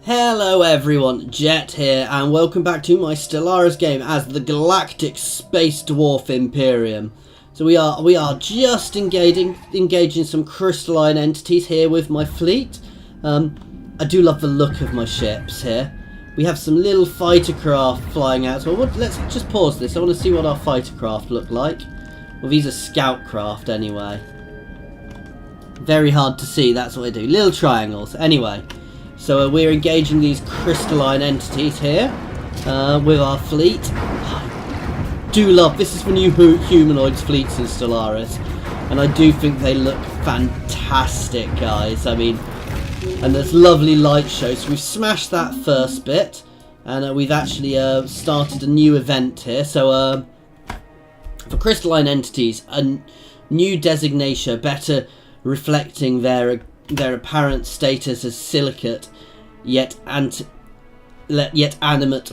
Hello everyone, Jet here, and welcome back to my Stellaris game as the Galactic Space Dwarf Imperium. So we are just engaging some crystalline entities here with my fleet. I do love the look of my ships here. We have some little fighter craft flying out. So let's just pause this. I want to see what our fighter craft look like. Well, these are scout craft anyway. Very hard to see, that's what I do. Little triangles. Anyway. So we're engaging these crystalline entities here with our fleet. I do love, this is the new Humanoids fleets in Stellaris, and I do think they look fantastic, guys. I mean, and there's lovely light shows. So we've smashed that first bit, and we've actually started a new event here. So for crystalline entities, a new designation, better reflecting their apparent status as silicate, yet animate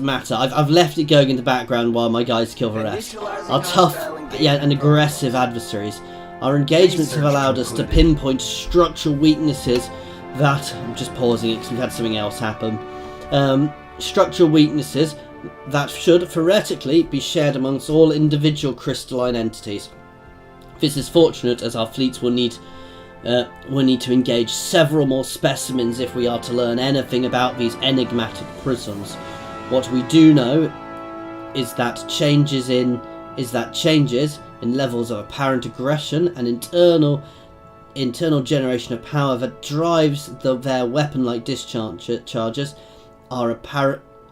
matter. I've left it going in the background while my guys kill the rest. Our tough and aggressive adversaries. Our engagements have allowed us to pinpoint structural weaknesses that... I'm just pausing it because we've had something else happen. Structural weaknesses that should theoretically be shared amongst all individual crystalline entities. This is fortunate as our fleets will need to engage several more specimens if we are to learn anything about these enigmatic prisms. What we do know is that changes in levels of apparent aggression and internal generation of power that drives their weapon-like discharges are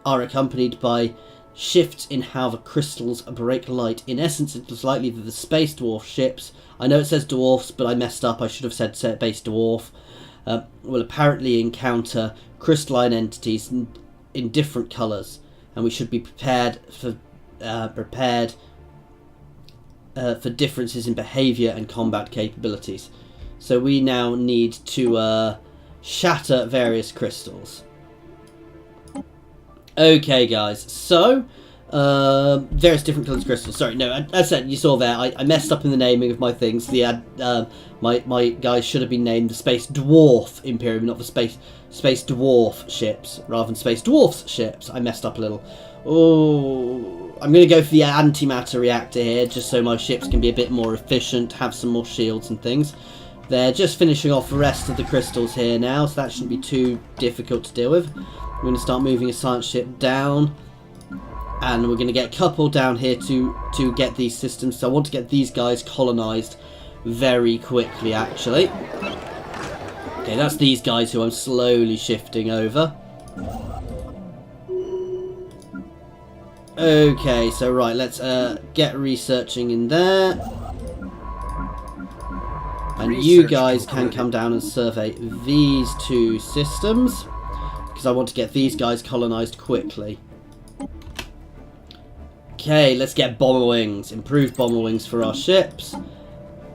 accompanied by shifts in how the crystals break light. In essence, it is likely that the space dwarf ships, I know it says dwarfs, but I messed up, I should have said space dwarf, will apparently encounter crystalline entities in different colours, and we should be prepared for differences in behaviour and combat capabilities. So we now need to shatter various crystals. Okay, guys, so various different coloured crystals. Sorry, no, as I said, you saw there, I messed up in the naming of my things. My guys should have been named the Space Dwarf Imperium, not the Space Dwarf ships, rather than Space Dwarfs ships. I messed up a little. Oh, I'm going to go for the antimatter reactor here, just so my ships can be a bit more efficient, have some more shields and things. They're just finishing off the rest of the crystals here now, so that shouldn't be too difficult to deal with. We're going to start moving a science ship down, and we're going to get a couple down here to get these systems. So I want to get these guys colonised very quickly, actually. Okay, that's these guys who I'm slowly shifting over. Okay, so right, let's get researching in there. And you guys can come down and survey these two systems, because I want to get these guys colonised quickly. Okay, let's get bomber wings. Improved bomber wings for our ships.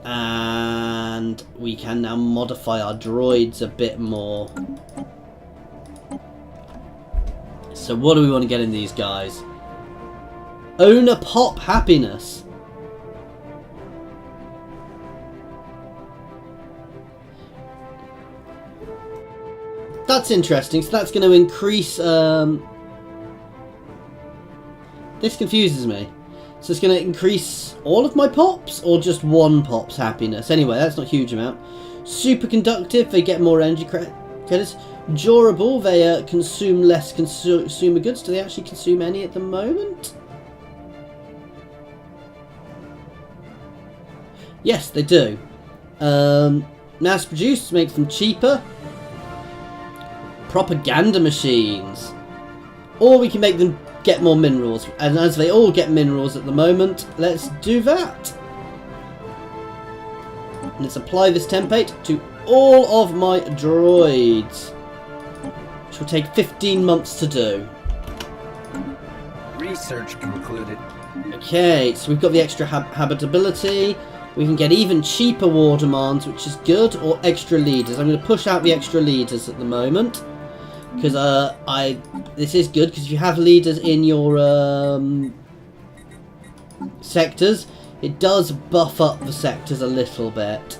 And we can now modify our droids a bit more. So what do we want to get in these guys? Owner Pop Happiness. That's interesting. So that's going to increase... This confuses me. So it's going to increase all of my pops, or just one pop's happiness? Anyway, that's not a huge amount. Superconductive, they get more energy credits. Durable, they consume less consumer goods. Do they actually consume any at the moment? Yes, they do. Mass produced makes them cheaper. Propaganda machines. Or we can make them get more minerals, and as they all get minerals at the moment, let's do that. Let's apply this template to all of my droids, which will take 15 months to do. Research concluded. Okay, so we've got the extra habitability. We can get even cheaper war demands, which is good, or extra leaders. I'm going to push out the extra leaders at the moment, because this is good, because if you have leaders in your sectors, it does buff up the sectors a little bit.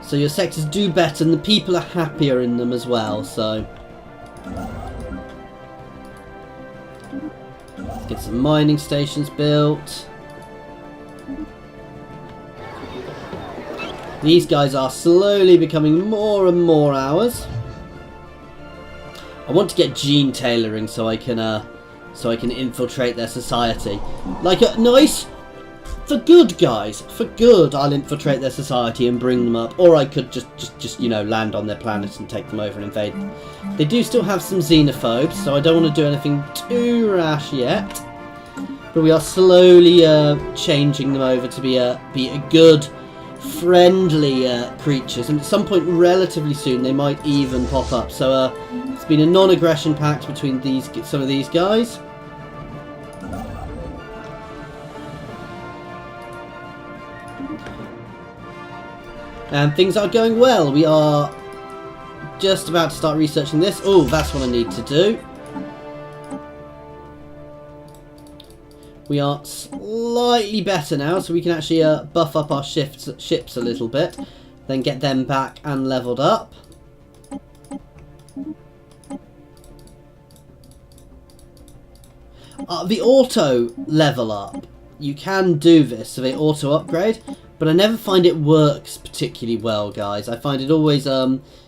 So your sectors do better and the people are happier in them as well, so... Let's get some mining stations built. These guys are slowly becoming more and more ours. I want to get gene tailoring so I can infiltrate their society. Like a nice, for good guys, for good, I'll infiltrate their society and bring them up. Or I could just you know, land on their planet and take them over and invade them. They do still have some xenophobes, so I don't want to do anything too rash yet. But we are slowly changing them over to be a good, friendly creatures, and at some point relatively soon they might even pop up. So it's been a non-aggression pact between some of these guys. And things are going well. We are just about to start researching this. Oh, that's what I need to do. We are slightly better now, so we can actually buff up our ships a little bit, then get them back and leveled up. The auto level up, you can do this, so they auto upgrade, but I never find it works particularly well, guys. I find it always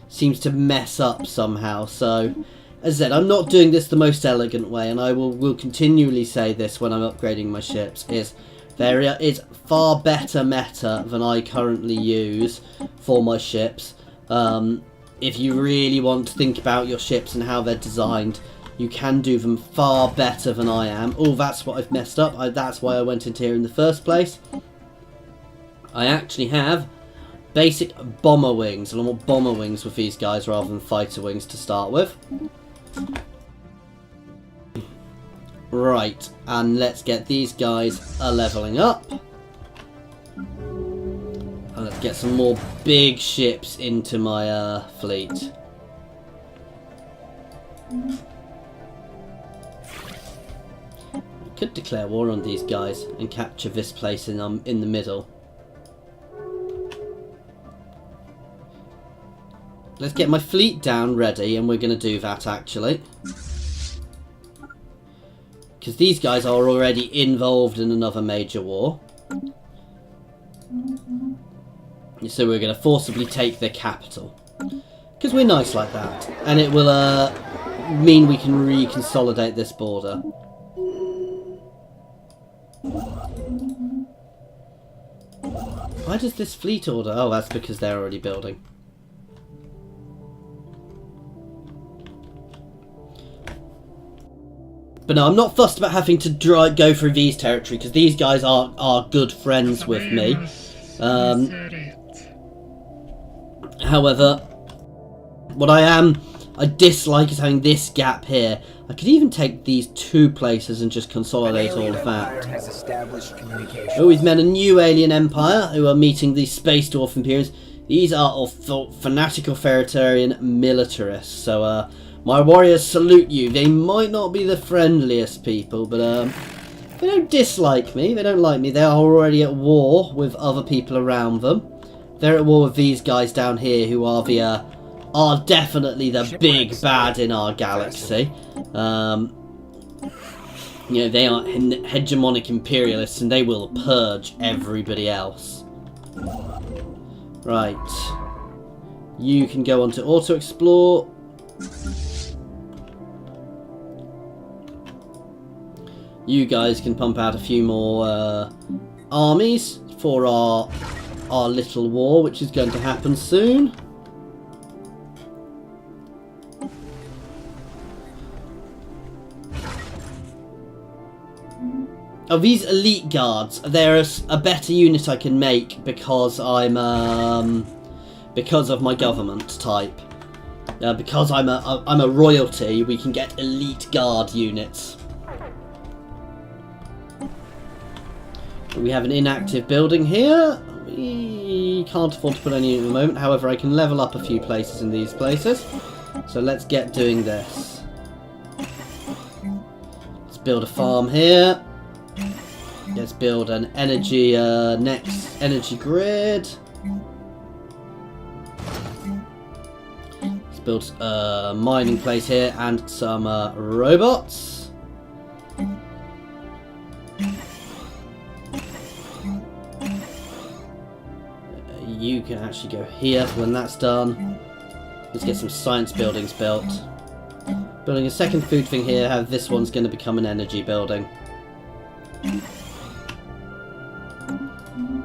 seems to mess up somehow, so... As I said, I'm not doing this the most elegant way, and I will continually say this when I'm upgrading my ships, is there is far better meta than I currently use for my ships. If you really want to think about your ships and how they're designed, you can do them far better than I am. Oh, that's what I've messed up. That's why I went into here in the first place. I actually have basic bomber wings, and I want bomber wings with these guys rather than fighter wings to start with. Right, and let's get these guys leveling up. And let's get some more big ships into my fleet. I could declare war on these guys and capture this place in the middle. Let's get my fleet down ready, and we're going to do that actually. Because these guys are already involved in another major war. So we're going to forcibly take their capital. Because we're nice like that. And it will mean we can reconsolidate this border. Why does this fleet order? Oh, that's because they're already building. But no, I'm not fussed about having to go through these territory, because these guys are good friends with me. However, what I dislike is having this gap here. I could even take these two places and just consolidate all of that. Oh, we've met a new alien empire who are meeting the Space Dwarf Imperiums. These are fanatical authoritarian militarists. So, my warriors salute you. They might not be the friendliest people, but they don't dislike me. They don't like me. They are already at war with other people around them. They're at war with these guys down here, who are definitely the big bad in our galaxy. You know, they are hegemonic imperialists, and they will purge everybody else. Right. You can go on to auto explore. You guys can pump out a few more armies for our little war, which is going to happen soon. Oh, these elite guards, they're a better unit I can make because I'm because of my government type. Because I'm a royalty, we can get elite guard units. We have an inactive building here. We can't afford to put any in at the moment. However, I can level up a few places in these places. So let's get doing this. Let's build a farm here. Let's build an energy next energy grid. build a mining place here and some robots. You can actually go here when that's done. Let's get some science buildings built. Building a second food thing here, how this one's going to become an energy building.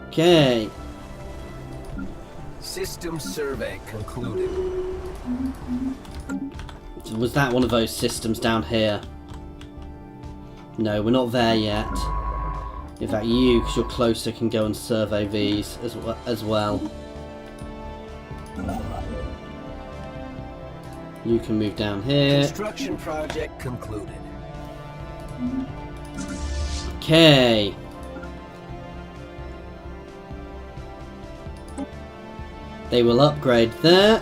Okay. System survey concluded. So was that one of those systems down here? No, we're not there yet. In fact, you, because you're closer, can go and survey these as well. You can move down here. Construction project concluded. Okay. They will upgrade there.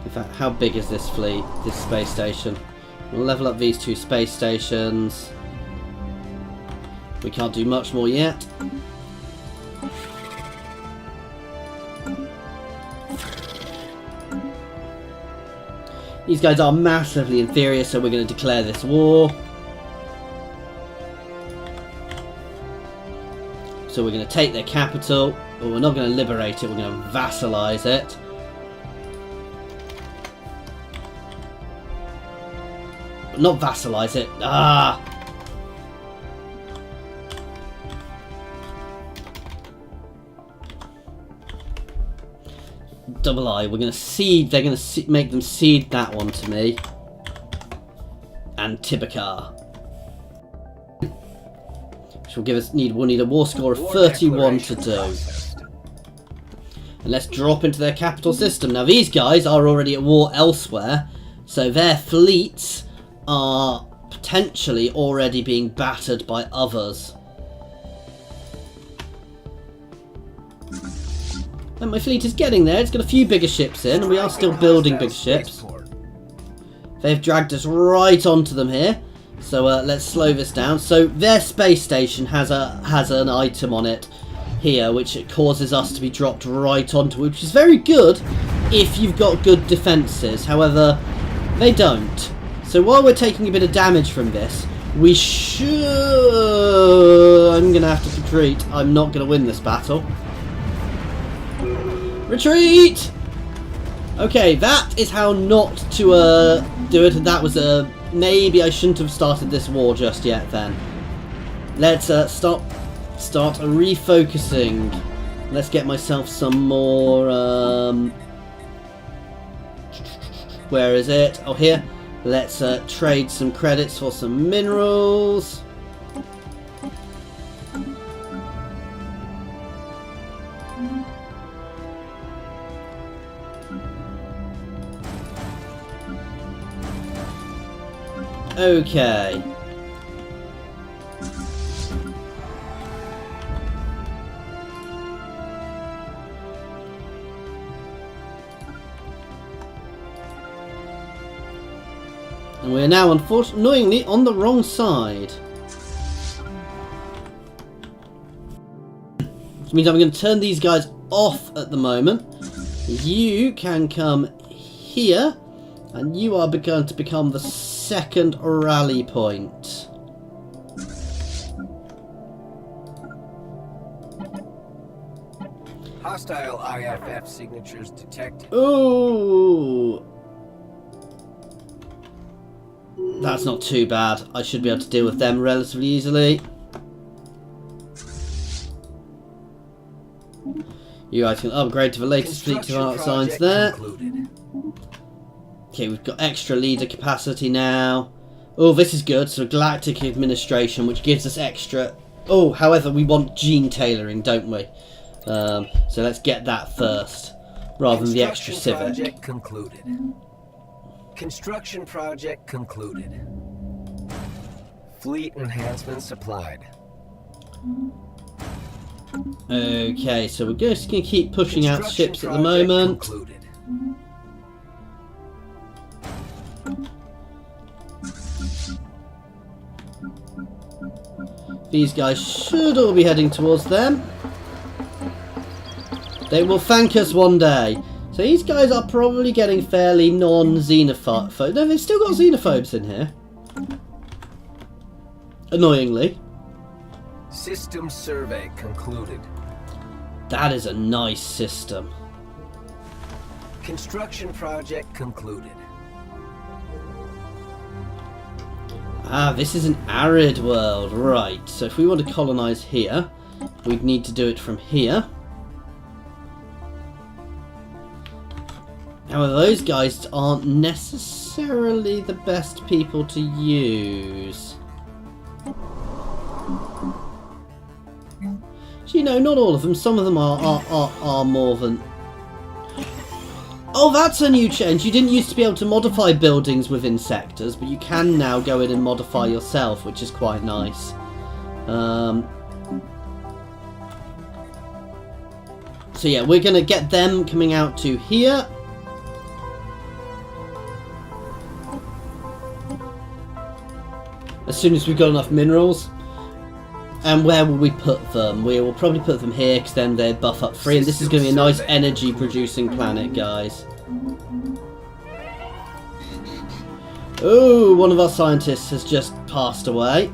In fact, how big is this fleet, this space station? We'll level up these two space stations. We can't do much more yet. These guys are massively inferior, so we're going to declare this war. So we're going to take their capital, but we're not going to liberate it, we're going to vassalize it. Not vassalize it. Ah! Double I. We're going to cede. They're going to make them cede that one to me. And Tibakar. Which will give us we'll need a war score of 31 to do. And let's drop into their capital system. Now these guys are already at war elsewhere, so their fleets are potentially already being battered by others. And my fleet is getting there. It's got a few bigger ships in, and we are still building big ships. They've dragged us right onto them here. So let's slow this down. So their space station has an item on it here, which it causes us to be dropped right onto, which is very good if you've got good defences. However, they don't. So while we're taking a bit of damage from this, we should... I'm going to have to retreat. I'm not going to win this battle. Retreat! Okay, that is how not to do it. That was maybe I shouldn't have started this war just yet then. Let's start refocusing. Let's get myself some more... where is it? Oh, here. Let's trade some credits for some minerals. Okay. And we're now annoyingly on the wrong side. Which means I'm going to turn these guys off at the moment. You can come here. And you are going to become the second rally point. Hostile IFF signatures detected. Ooh. That's not too bad. I should be able to deal with them relatively easily. You guys can upgrade to the latest fleet designs there. Concluded. Okay, we've got extra leader capacity now. Oh, this is good. So galactic administration, which gives us extra... Oh, however, we want gene tailoring, don't we? So let's get that first, rather than the extra civic. Project concluded. Construction project concluded. Fleet enhancement supplied. Okay, so we're just going to keep pushing out ships at the moment. Concluded. These guys should all be heading towards them. They will thank us one day. So these guys are probably getting fairly non-xenophobe. No, they've still got xenophobes in here. Annoyingly. System survey concluded. That is a nice system. Construction project concluded. Ah, this is an arid world. Right, so if we want to colonize here, we'd need to do it from here. However, those guys aren't necessarily the best people to use. So, you know, not all of them. Some of them are more than... Oh, that's a new change. You didn't used to be able to modify buildings within sectors, but you can now go in and modify yourself, which is quite nice. So yeah, we're going to get them coming out to here. As soon as we've got enough minerals. And where will we put them? We will probably put them here, because then they buff up free. And this is going to be a nice energy producing planet, guys. Oh, one of our scientists has just passed away.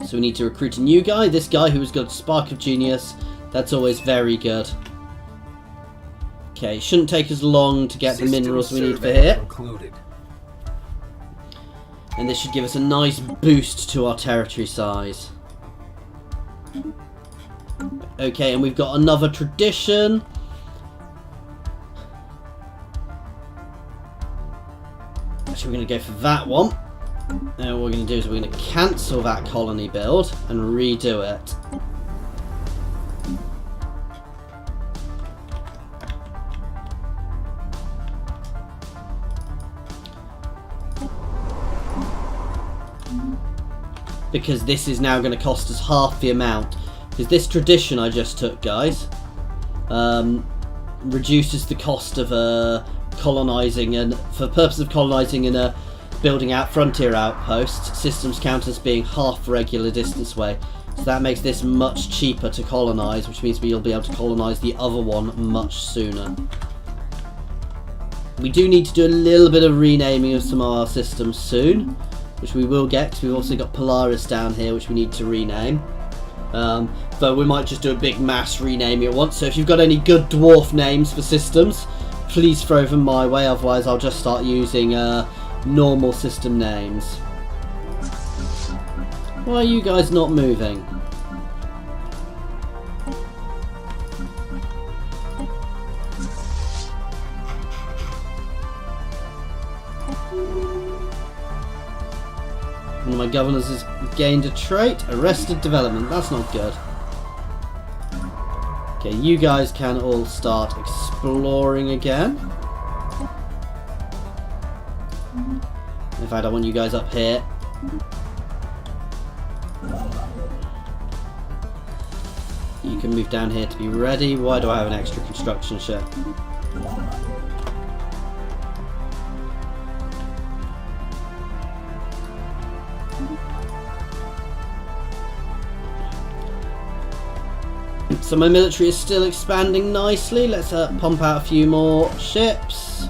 So we need to recruit a new guy. This guy who has got a spark of genius. That's always very good. Okay, shouldn't take us long to get the minerals we need for here. And this should give us a nice boost to our territory size. Okay, and we've got another tradition. Actually, we're going to go for that one. And what we're going to do is we're going to cancel that colony build and redo it. Because this is now going to cost us half the amount. Because this tradition I just took, guys, reduces the cost of colonising, and for the purpose of colonising and building out frontier outposts, systems count as being half regular distance away. So that makes this much cheaper to colonise, which means we'll be able to colonise the other one much sooner. We do need to do a little bit of renaming of some of our systems soon, which we will get, because we've also got Polaris down here, which we need to rename. But we might just do a big mass renaming at once. So if you've got any good dwarf names for systems, please throw them my way. Otherwise, I'll just start using normal system names. Why are you guys not moving? One of my governors has gained a trait. Arrested development. That's not good. Okay, you guys can all start exploring again. In fact, I want you guys up here. You can move down here to be ready. Why do I have an extra construction ship? So my military is still expanding nicely. Let's pump out a few more ships.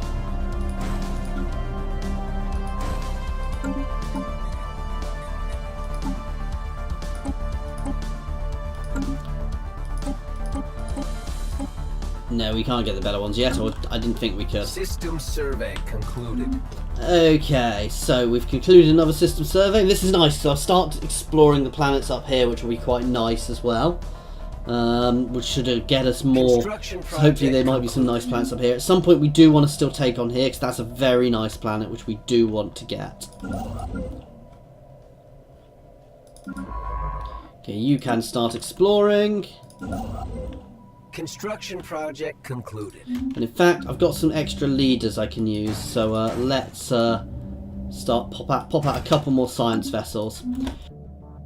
No, we can't get the better ones yet, or I didn't think we could. System survey concluded. Okay, so we've concluded another system survey. This is nice, so I'll start exploring the planets up here, which will be quite nice as well. Which should get us more. So hopefully there might be some nice planets up here. At some point we do want to still take on here, because that's a very nice planet which we do want to get. Okay, you can start exploring. Construction project concluded. And in fact, I've got some extra leaders I can use, so let's start pop out a couple more science vessels.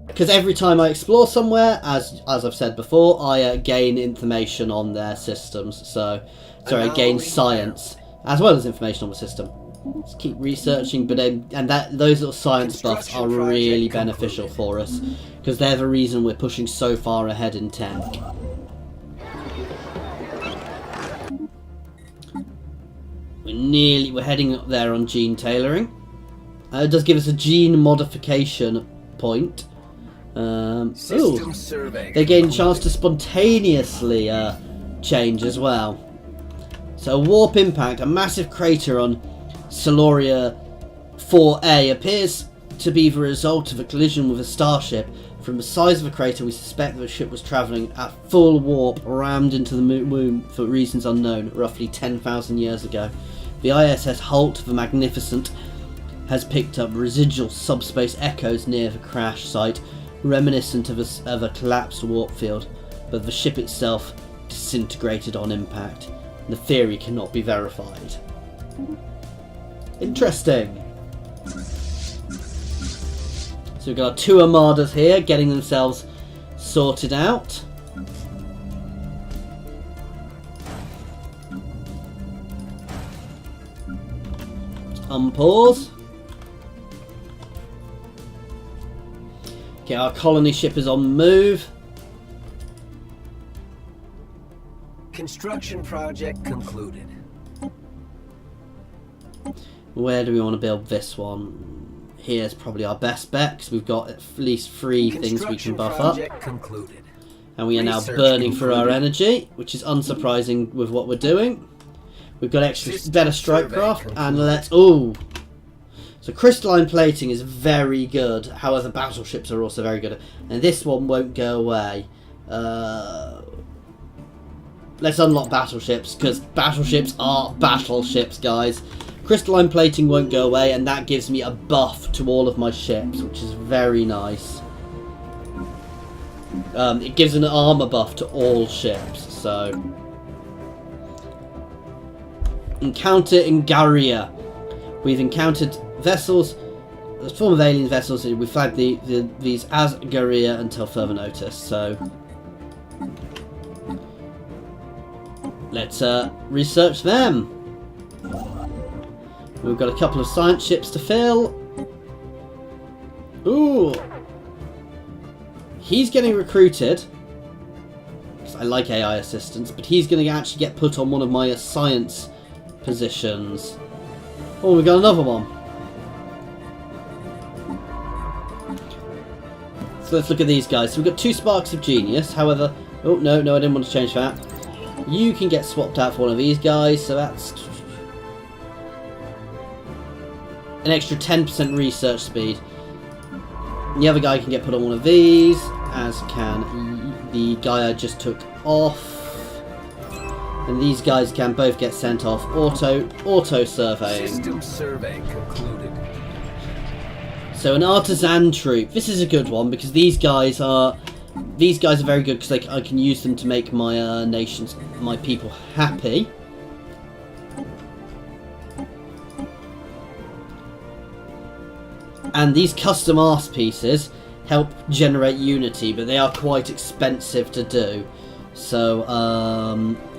Because every time I explore somewhere, as I've said before, I gain information on their systems. So, sorry, I gain science as well as information on the system. Let's keep researching, but those little science buffs are really beneficial for us, because they're the reason we're pushing so far ahead in tech. we're heading up there on gene tailoring. It does give us a gene modification point. System survey they gain a concluded. chance to spontaneously change as well. So warp impact, a massive crater on Stellaris 4A appears to be the result of a collision with a starship. From the size of the crater, we suspect that the ship was travelling at full warp, rammed into the moon for reasons unknown, roughly 10,000 years ago. The ISS Holt, the Magnificent, has picked up residual subspace echoes near the crash site, reminiscent of a collapsed warp field, but the ship itself disintegrated on impact. The theory cannot be verified. Interesting. So we've got our 2 armadas here getting themselves sorted out. Unpause. Okay, our colony ship is on the move. Construction project concluded. Where do we want to build this one? Here's probably our best bet because we've got at least 3 things we can buff up. Concluded. And we are now Research burning through our concluded. energy, which is unsurprising with what we're doing. We've got better strike craft, and let's... Ooh! So crystalline plating is very good, however battleships are also very good. And this one won't go away. Let's unlock battleships, because battleships are battleships, guys. Crystalline plating won't go away, and that gives me a buff to all of my ships, which is very nice. It gives an armor buff to all ships, so... Encounter in Garia. We've encountered vessels, a form of alien vessels. We flagged these as Garia until further notice, so... Let's research them. We've got a couple of science ships to fill. Ooh! He's getting recruited. I like AI assistants, but he's going to actually get put on one of my science positions. Oh, we got another one. So let's look at these guys. So we've got 2 sparks of genius. However, oh no, I didn't want to change that. You can get swapped out for one of these guys, so that's an extra 10% research speed. The other guy can get put on one of these, as can the guy I just took off. And these guys can both get sent off auto surveying. System survey concluded. So an artisan troop. This is a good one because these guys are very good because I can use them to make my my people happy. And these custom arse pieces help generate unity, but they are quite expensive to do. So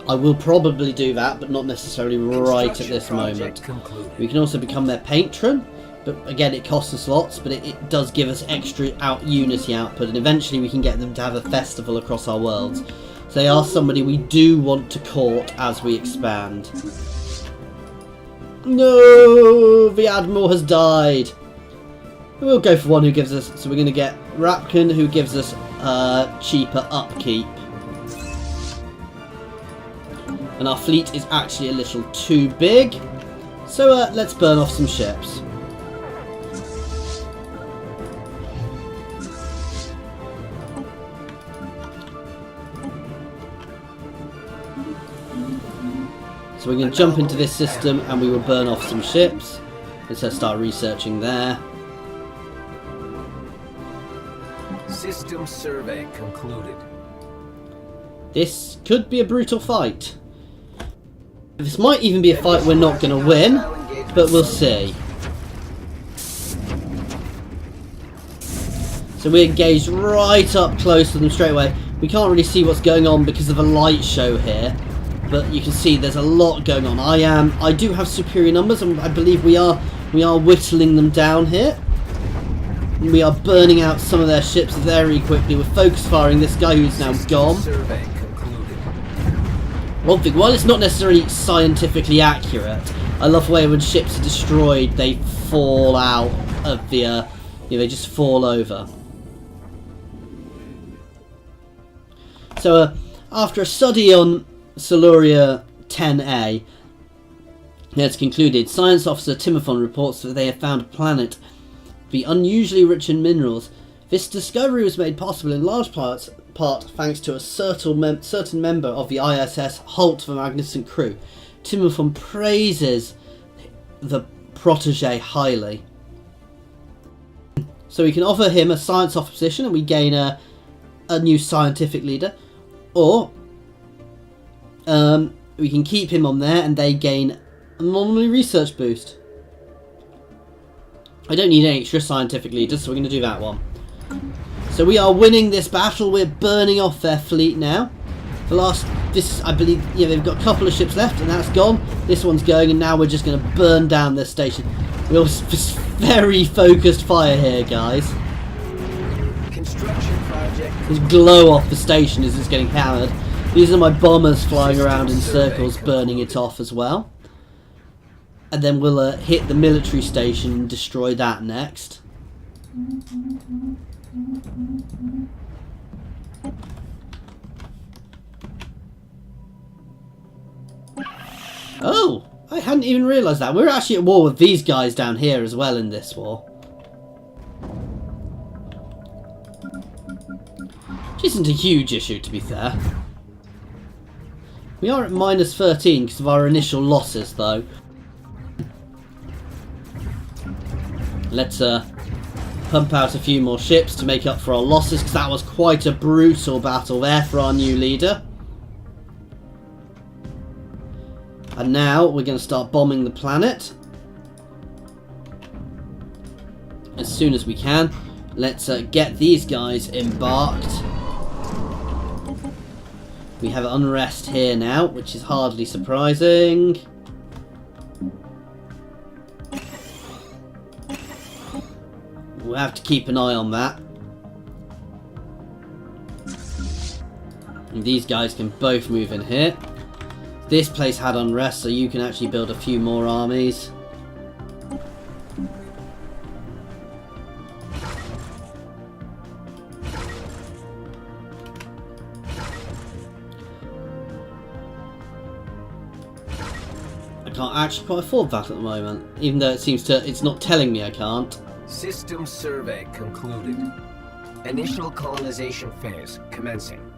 I will probably do that, but not necessarily right at this moment. We can also become their patron, but again it costs us lots, but it does give us extra unity output, and eventually we can get them to have a festival across our worlds. So they are somebody we do want to court as we expand. No, the Admiral has died. We'll go for one who gives us, so we're going to get Rapkin, who gives us cheaper upkeep. And our fleet is actually a little too big, so let's burn off some ships. So we're going to jump into this system and we will burn off some ships. Let's start researching there. System survey concluded. This could be a brutal fight. This might even be a fight we're not going to win, but we'll see. So we engaged right up close to them straight away. We can't really see what's going on because of a light show here, but you can see there's a lot going on. I do have superior numbers, and I believe we are whittling them down here. We are burning out some of their ships very quickly. We're focus firing this guy who's now gone. One thing, while it's not necessarily scientifically accurate, I love the way when ships are destroyed, they fall out of the, they just fall over. So, after a study on Stellaris 10A, it's concluded, Science Officer Timothon reports that they have found a planet to be unusually rich in minerals. This discovery was made possible in large part thanks to a certain member of the ISS Holt, the magnificent crew. Timothon praises the protege highly. So we can offer him a science officer position and we gain a new scientific leader, or we can keep him on there and they gain an anomaly research boost. I don't need any extra scientific leaders, so we're going to do that one. So we are winning this battle. We're burning off their fleet now. I believe, they've got a couple of ships left and that's gone. This one's going and now we're just going to burn down their station. We're just very focused fire here, guys. Construction project. Just glow off the station as it's getting hammered. These are my bombers flying around in circles, burning it off as well. And then we'll hit the military station and destroy that next. Oh, I hadn't even realised that. We're actually at war with these guys down here as well in this war. Which isn't a huge issue, to be fair. We are at minus 13 because of our initial losses, though. Let's pump out a few more ships to make up for our losses, because that was quite a brutal battle there for our new leader. And now we're going to start bombing the planet as soon as we can. Let's get these guys embarked. We have unrest here now, which is hardly surprising. We'll have to keep an eye on that. And these guys can both move in here. This place had unrest, so you can actually build a few more armies. I can't actually quite afford that at the moment, even though it's not telling me I can't. System survey concluded. Initial colonization phase commencing.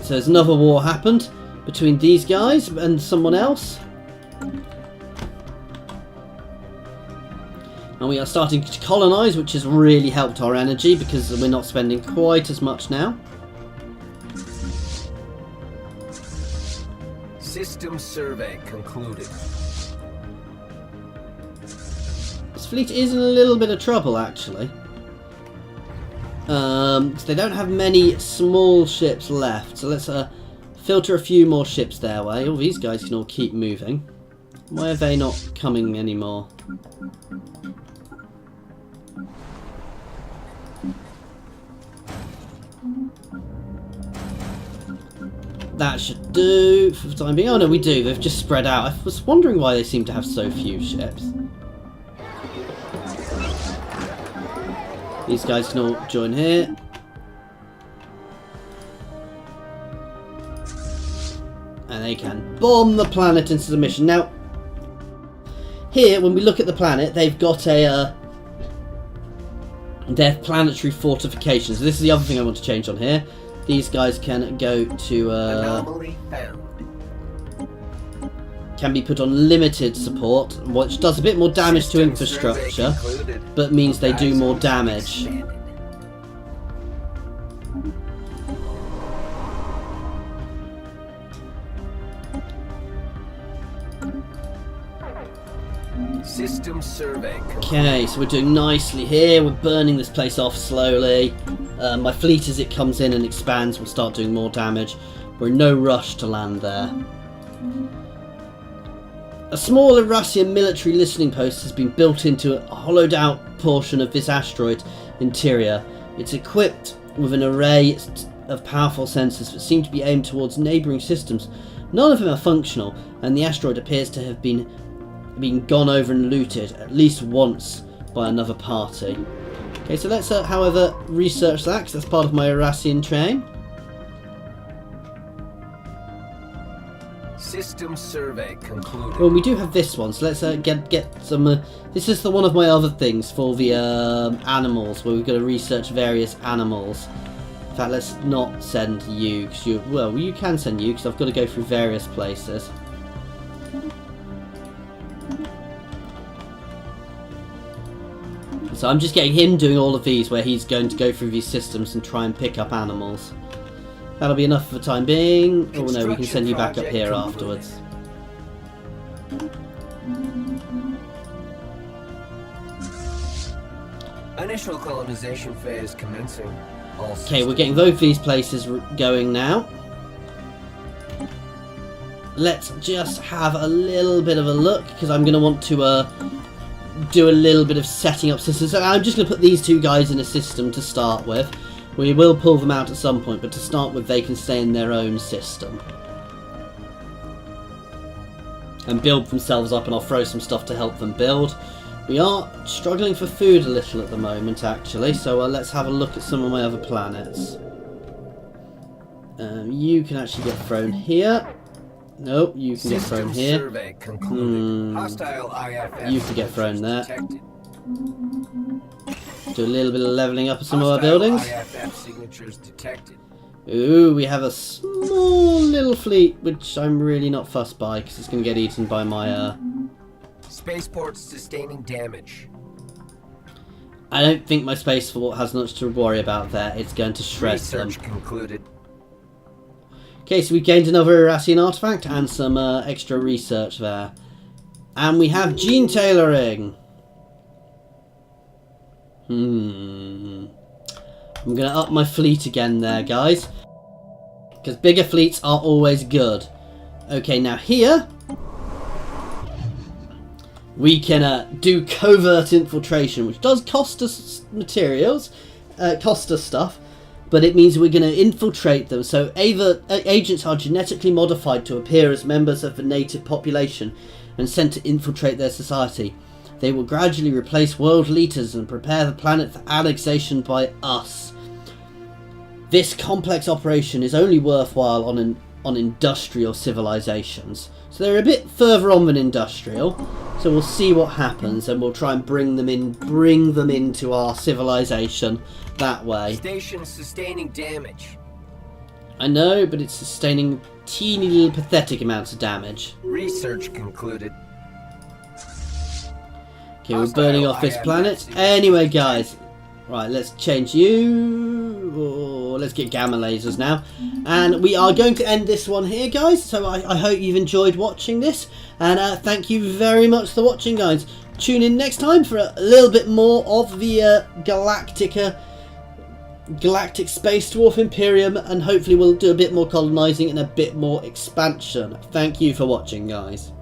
So there's another war happened between these guys and someone else. And we are starting to colonise, which has really helped our energy because we're not spending quite as much now. System survey concluded. This fleet is in a little bit of trouble, actually. Because they don't have many small ships left. So let's filter a few more ships their way. Oh, these guys can all keep moving. Why are they not coming anymore? That should do for the time being. Oh no, we do. They've just spread out. I was wondering why they seem to have so few ships. These guys can all join here. And they can bomb the planet into submission. Now, here, when we look at the planet, they've got their planetary fortifications. So this is the other thing I want to change on here. These guys can go to Anomaly found. Can be put on limited support, which does a bit more damage to infrastructure, but means they do more damage. System survey concluded. Okay, so we're doing nicely here. We're burning this place off slowly. My fleet, as it comes in and expands, will start doing more damage. We're in no rush to land there. A small Irasian military listening post has been built into a hollowed out portion of this asteroid interior. It's equipped with an array of powerful sensors that seem to be aimed towards neighbouring systems. None of them are functional, and the asteroid appears to have been gone over and looted at least once by another party. Okay, so let's, however, research that, because that's part of my Eurasian chain. System survey concluded. Well, we do have this one, so let's get some... this is one of my other things for the animals, where we've got to research various animals. In fact, let's not send you, because you... Well, you can send you, because I've got to go through various places. So I'm just getting him doing all of these, where he's going to go through these systems and try and pick up animals. That'll be enough for the time being. Oh no, we can send you back up here afterwards. Initial colonization phase commencing. Okay, we're getting both these places going now. Let's just have a little bit of a look, because I'm going to want to do a little bit of setting up systems. So I'm just going to put these two guys in a system to start with. We will pull them out at some point, but to start with they can stay in their own system. And build themselves up, and I'll throw some stuff to help them build. We are struggling for food a little at the moment, actually, so let's have a look at some of my other planets. You can actually get thrown here. Nope, you can get thrown here. You can get thrown there. Do a little bit of leveling up of some of our buildings. Ooh, we have a small little fleet, which I'm really not fussed by, because it's going to get eaten by my... Spaceports sustaining damage. I don't think my spaceport has much to worry about there. It's going to shred them. Research concluded. Okay, so we gained another Eurasian artifact and some extra research there. And we have gene tailoring. I'm going to up my fleet again there, guys. Because bigger fleets are always good. Okay, now here... we can do covert infiltration, which does cost us materials, cost us stuff, but it means we're going to infiltrate them. So agents are genetically modified to appear as members of the native population and sent to infiltrate their society. They will gradually replace world leaders and prepare the planet for annexation by us. This complex operation is only worthwhile on industrial civilizations. So they're a bit further on than industrial. So we'll see what happens, and we'll try and bring them into our civilization that way. Station sustaining damage. I know, but it's sustaining teeny little pathetic amounts of damage. Research concluded. Okay, we're burning off this planet. Anyway, guys, right, let's change you. Oh, let's get gamma lasers now. And we are going to end this one here, guys. So I hope you've enjoyed watching this. And thank you very much for watching, guys. Tune in next time for a little bit more of the Galactic Space Dwarf Imperium. And hopefully we'll do a bit more colonizing and a bit more expansion. Thank you for watching, guys.